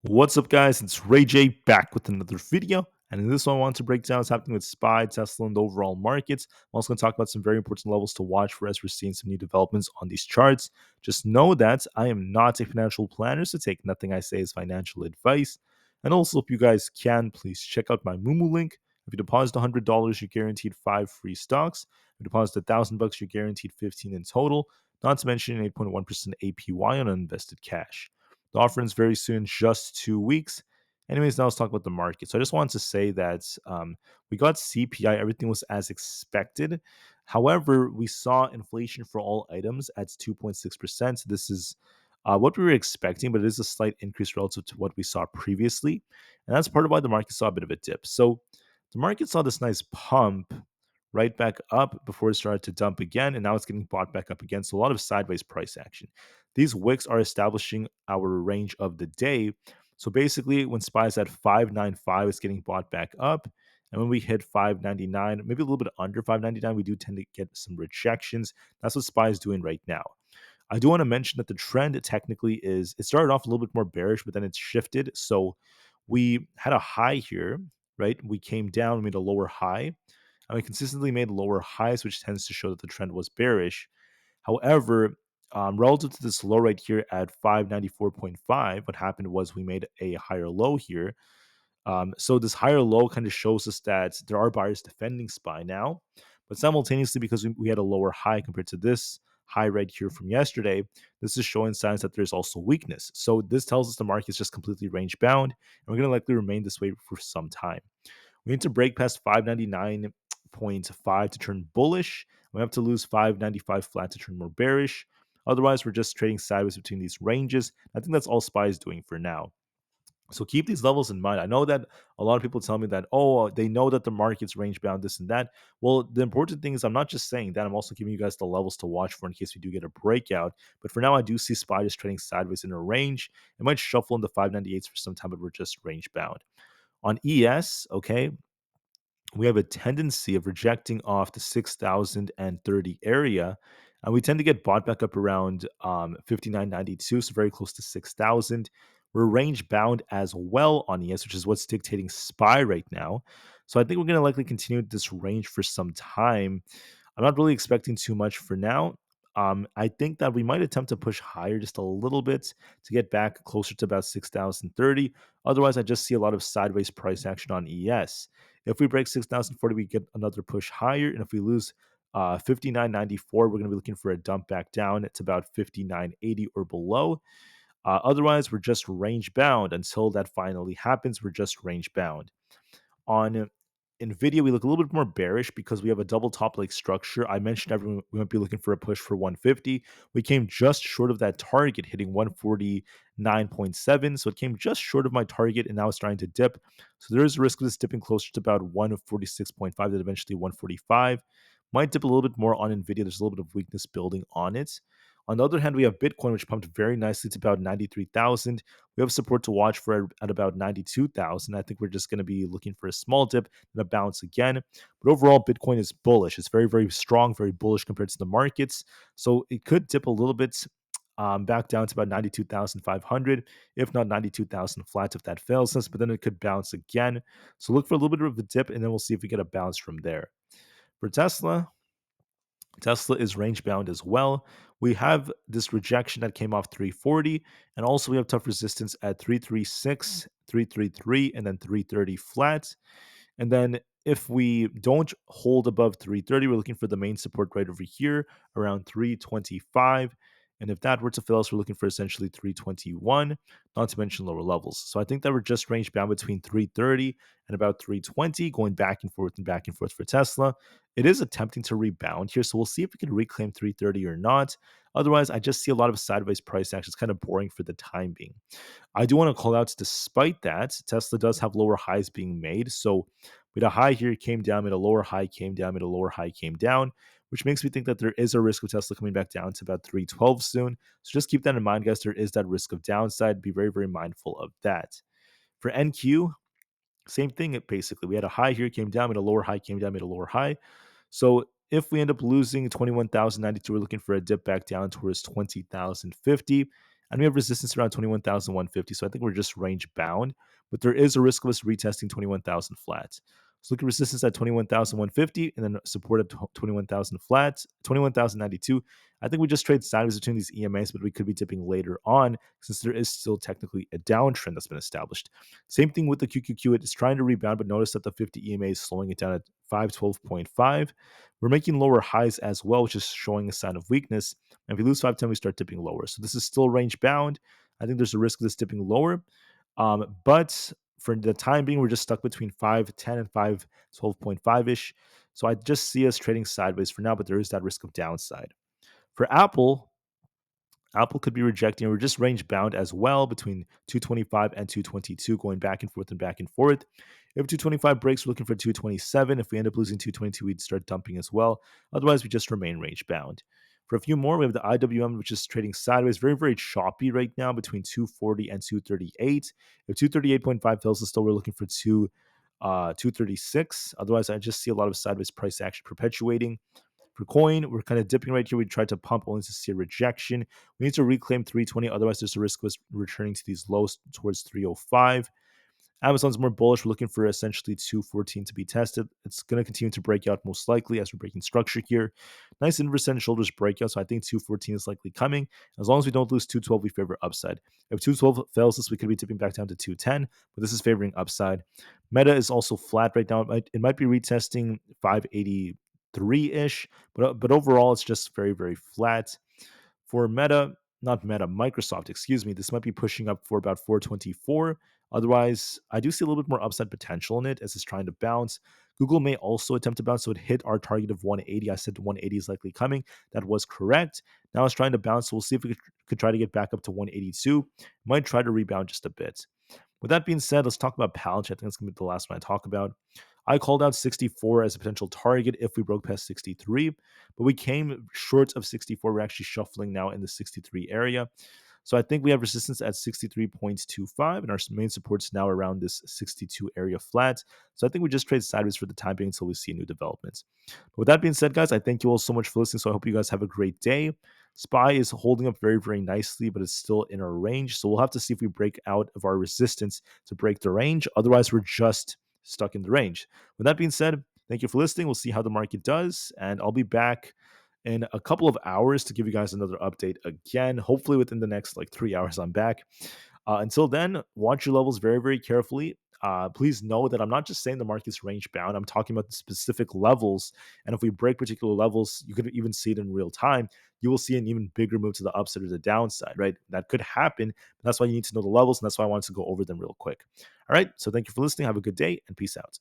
What's up, guys? It's Rey-Jay back with another video. And in this one, I want to break down what's happening with SPY, Tesla, and the overall markets. I'm also going to talk about some very important levels to watch for as we're seeing some new developments on these charts. Just know that I am not a financial planner, so take nothing I say as financial advice. And also, if you guys can, please check out my Moomoo link. If you deposit $100, you're guaranteed 5 free stocks. If you deposit $1,000, you're guaranteed 15 in total. Not to mention 8.1% APY on uninvested cash. The offer ends very soon, just 2 weeks. Anyways, now let's talk about the market. So I just wanted to say that we got CPI, everything was as expected. However, we saw inflation for all items at 2.6%. This is what we were expecting, but it is a slight increase relative to what we saw previously. And that's part of why the market saw a bit of a dip. So the market saw this nice pump right back up before it started to dump again, and now it's getting bought back up again. So a lot of sideways price action. These wicks are establishing our range of the day. So basically, when SPY is at 595, it's getting bought back up. And when we hit 599, maybe a little bit under 599, we do tend to get some rejections. That's what SPY is doing right now. I do want to mention that the trend technically is it started off a little bit more bearish, but then it's shifted. So we had a high here, right? We came down, we made a lower high, and we consistently made lower highs, which tends to show that the trend was bearish. However, relative to this low right here at 594.5, what happened was we made a higher low here. So this higher low kind of shows us that there are buyers defending SPY now, but simultaneously, because we had a lower high compared to this high right here from yesterday, this is showing signs that there's also weakness. So this tells us the market is just completely range bound, and we're going to likely remain this way for some time. We need to break past 599.5 to turn bullish. We have to lose 595 flat to turn more bearish. Otherwise, we're just trading sideways between these ranges. I think that's all SPY is doing for now. So keep these levels in mind. I know that a lot of people tell me that, oh, they know that the market's range bound, this and that. Well, the important thing is I'm not just saying that. I'm also giving you guys the levels to watch for in case we do get a breakout. But for now, I do see SPY just trading sideways in a range. It might shuffle into 598s for some time, but we're just range bound. On ES, okay, we have a tendency of rejecting off the 6,030 area, and we tend to get bought back up around 59.92, so very close to 6,000. We're range bound as well on ES, which is what's dictating SPY right now. So I think we're going to likely continue this range for some time. I'm not really expecting too much for now. I think that we might attempt to push higher just a little bit to get back closer to about 6,030. Otherwise, I just see a lot of sideways price action on ES. If we break 6,040, we get another push higher. And if we lose 59.94, we're going to be looking for a dump back down. It's about 59.80 or below. Otherwise, we're just range bound until that finally happens. We're just range bound. On Nvidia, we look a little bit more bearish because we have a double top like structure. I mentioned everyone we might be looking for a push for 150. We came just short of that target, hitting 149.7. So it came just short of my target, and now it's starting to dip. So there is a risk of this dipping closer to about 146.5, that eventually 145. Might dip a little bit more on Nvidia. There's a little bit of weakness building on it. On the other hand, we have Bitcoin, which pumped very nicely to about 93,000. We have support to watch for at about 92,000. I think we're just going to be looking for a small dip and a bounce again. But overall, Bitcoin is bullish. It's very, very strong, very bullish compared to the markets. So it could dip a little bit back down to about 92,500, if not 92,000 flat if that fails us, but then it could bounce again. So look for a little bit of a dip, and then we'll see if we get a bounce from there. For Tesla, Tesla is range bound as well. We have this rejection that came off 340, and also we have tough resistance at 336, 333, and then 330 flat. And then if we don't hold above 330, we're looking for the main support right over here around 325. And if that were to fail us, we're looking for essentially 321, not to mention lower levels. So I think that we're just range bound between 330 and about 320, going back and back and forth for Tesla. It is attempting to rebound here, so we'll see if we can reclaim 330 or not. Otherwise, I just see a lot of sideways price action. It's kind of boring for the time being. I do want to call out, despite that, Tesla does have lower highs being made. So we had a high here, came down, made a lower high, came down, made a lower high, came down, which makes me think that there is a risk of Tesla coming back down to about 312 soon. So just keep that in mind, guys. There is that risk of downside. Be very, very mindful of that. For NQ, same thing, basically. We had a high here, came down, made a lower high, came down, made a lower high. So if we end up losing 21,092, we're looking for a dip back down towards 20,050. and we have resistance around 21,150. So I think we're just range bound, but there is a risk of us retesting 21,000 flats. So look at resistance at 21,150 and then support at 21,000 flats, 21,092. I think we just trade sideways between these EMAs, but we could be dipping later on since there is still technically a downtrend that's been established. Same thing with the QQQ. It is trying to rebound, but notice that the 50 EMA is slowing it down at 512.5. We're making lower highs as well, which is showing a sign of weakness. And if we lose 510, we start dipping lower. So this is still range bound. I think there's a risk of this dipping lower. But for the time being, we're just stuck between 510 and 512.5 ish. So I just see us trading sideways for now, but there is that risk of downside. For Apple could be rejecting. We're just range bound as well between 225 and 222, going back and forth and back and forth. If 225 breaks, we're looking for 227. If we end up losing 222, we'd start dumping as well. Otherwise, we just remain range bound. For a few more, we have the IWM, which is trading sideways, very, very choppy right now between 240 and 238. If 238.5 fails us, still we're looking for 236. Otherwise, I just see a lot of sideways price action perpetuating. For coin, we're kind of dipping right here. We tried to pump only to see a rejection. We need to reclaim 320. Otherwise, there's a risk of us returning to these lows towards 305. Amazon's more bullish. We're looking for essentially 214 to be tested. It's going to continue to break out most likely as we're breaking structure here. Nice inverse and shoulders breakout. So I think 214 is likely coming. As long as we don't lose 212, we favor upside. If 212 fails us, we could be tipping back down to 210, but this is favoring upside. Meta is also flat right now. It might be retesting 583-ish, but overall, it's just very, very flat. For Microsoft, excuse me, this might be pushing up for about 424. Otherwise, I do see a little bit more upside potential in it as it's trying to bounce. Google may also attempt to bounce, so it hit our target of 180. I said 180 is likely coming. That was correct. Now it's trying to bounce, so we'll see if we could try to get back up to 182. Might try to rebound just a bit. With that being said, let's talk about Palantir. I think that's going to be the last one I talk about. I called out 64 as a potential target if we broke past 63, but we came short of 64. We're actually shuffling now in the 63 area. So I think we have resistance at 63.25, and our main support's now around this 62 area flat. So I think we just trade sideways for the time being until we see new developments. But with that being said, guys, I thank you all so much for listening. So I hope you guys have a great day. SPY is holding up very, very nicely, but it's still in our range. So we'll have to see if we break out of our resistance to break the range. Otherwise, we're just stuck in the range. With that being said, thank you for listening. We'll see how the market does, and I'll be back in a couple of hours to give you guys another update again. Hopefully within the next 3 hours, I'm back. Until then, watch your levels very, very carefully. Please know that I'm not just saying the market's range bound. I'm talking about the specific levels. And if we break particular levels, you could even see it in real time. You will see an even bigger move to the upside or the downside, right? That could happen. That's why you need to know the levels. And that's why I wanted to go over them real quick. All right. So thank you for listening. Have a good day and peace out.